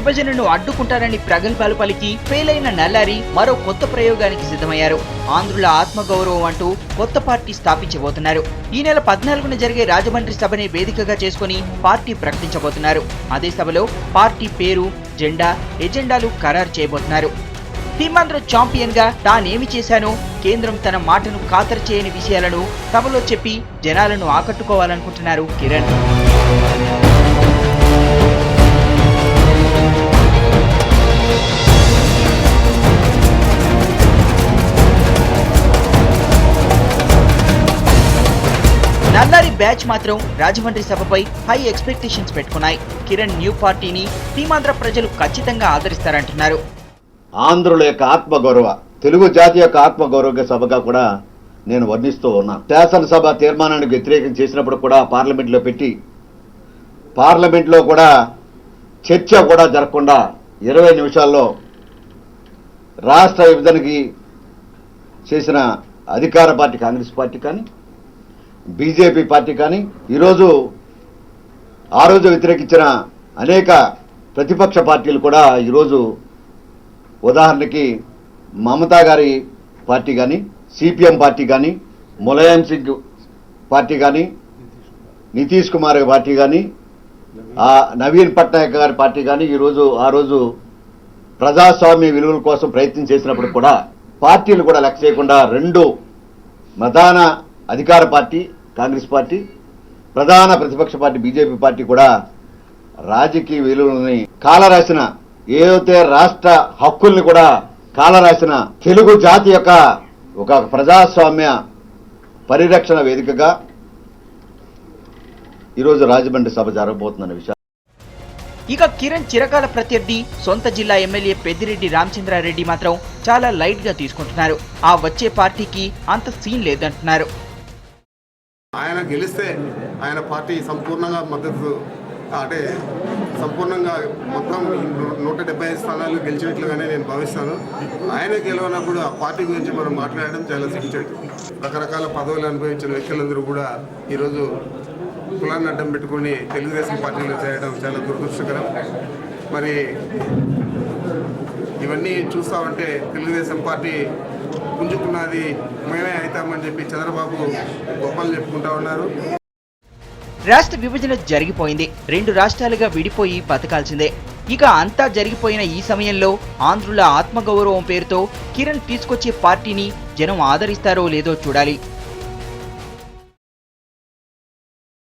విభజనను అడ్డుకుంటారని ప్రగల్భాలు పలికి ఫెయిల్ అయిన నల్లారి మరో కొత్త ప్రయోగానికి సిద్ధమయ్యారు. ఆంధ్రుల ఆత్మగౌరవం అంటూ కొత్త పార్టీ స్థాపించబోతున్నారు. ఈ నెల 14న జరిగే రాజమండ్రి సభని వేదికగా చేసుకుని పార్టీ ప్రకటించబోతున్నారు. అదే సభలో పార్టీ పేరు, జెండా, ఎజెండాలు ఖరారు చేయబోతున్నారు. సీమాంధ్ర ఛాంపియన్ గా తానేమి చేశానో, కేంద్రం తన మాటను ఖాతరు చేయని విషయాలను సభలో చెప్పి జనాలను ఆకట్టుకోవాలనుకుంటున్నారు కిరణ్. నల్లారి బ్యాచ్ మాత్రం రాజమండ్రి సభపై హై ఎక్స్పెక్టేషన్స్ పెట్టుకున్నాయి. కిరణ్ న్యూ పార్టీని సీమాంధ్ర ప్రజలు ఖచ్చితంగా ఆదరిస్తారంటున్నారు. ఆంధ్రుల యొక్క ఆత్మగౌరవ, తెలుగు జాతి యొక్క ఆత్మగౌరవ సభగా కూడా నేను వర్ణిస్తూ ఉన్నాను. శాసనసభ తీర్మానానికి వ్యతిరేకం చేసినప్పుడు కూడా పార్లమెంట్లో పెట్టి, పార్లమెంట్లో కూడా చర్చ కూడా జరగకుండా 20 నిమిషాల్లో రాష్ట్ర విభజనకి చేసిన అధికార పార్టీ కాంగ్రెస్ పార్టీ కానీ, బీజేపీ పార్టీ కానీ, ఆ రోజు వ్యతిరేకించిన అనేక ప్రతిపక్ష పార్టీలు కూడా ఈరోజు, ఉదాహరణకి మమతా గారి పార్టీ కానీ, సిపిఎం పార్టీ కానీ, ములాయం సింగ్ పార్టీ కానీ, నితీష్ కుమార్ పార్టీ కానీ, నవీన్ పట్నాయక్ గారి పార్టీ కానీ ఆ రోజు ప్రజాస్వామ్య విలువల కోసం ప్రయత్నం చేసినప్పుడు కూడా పార్టీలు కూడా లెక్క చేయకుండా 2 ప్రధాన అధికార పార్టీ కాంగ్రెస్ పార్టీ, ప్రధాన ప్రతిపక్ష పార్టీ బీజేపీ పార్టీ కూడా రాజకీయ విలువలని కాలరాసిన, ఏదైతే రాష్ట్ర హక్కుల్ని కూడా కాలరాసిన తెలుగు జాతి యొక్క ఒక ప్రజాస్వామ్య పరిరక్షణ వేదికగా ఈరోజు రాజమండ్రి సభ జరగబోతుందన్న విషయం. ఇక కిరణ్ చిరకాల ప్రత్యర్థి సొంత జిల్లా ఎమ్మెల్యే పెద్దిరెడ్డి రామచంద్రారెడ్డి మాత్రం చాలా లైట్ గా తీసుకుంటున్నారు. ఆ వచ్చే పార్టీకి అంత సీన్ లేదంటున్నారు. ఆయన గెలిస్తే ఆయన పార్టీ సంపూర్ణంగా మద్దతు, అంటే సంపూర్ణంగా మొత్తం 175 స్థానాలు గెలిచినట్లుగానే నేను భావిస్తాను. ఆయన గెలవనప్పుడు ఆ పార్టీ గురించి మనం మాట్లాడడం చాలా సిగ్గుచేటు. రకరకాల పదవులు అనుభవించిన వ్యక్తులందరూ కూడా ఈరోజు కులాన్ని అడ్డం పెట్టుకుని తెలుగుదేశం పార్టీలో చేయడం చాలా దురదృష్టకరం. మరి ఇవన్నీ చూస్తామంటే తెలుగుదేశం పార్టీ పుంజుకున్నది మేమే అవుతామని చెప్పి చంద్రబాబు గొప్పలు చెప్పుకుంటా ఉన్నారు. రాష్ట్ర విభజన జరిగిపోయింది. 2 రాష్ట్రాలుగా విడిపోయి బతకాల్సిందే. ఇక అంతా జరిగిపోయిన ఈ సమయంలో ఆంధ్రుల ఆత్మగౌరవం పేరుతో కిరణ్ తీసుకొచ్చే పార్టీని జనం ఆదరిస్తారో లేదో చూడాలి.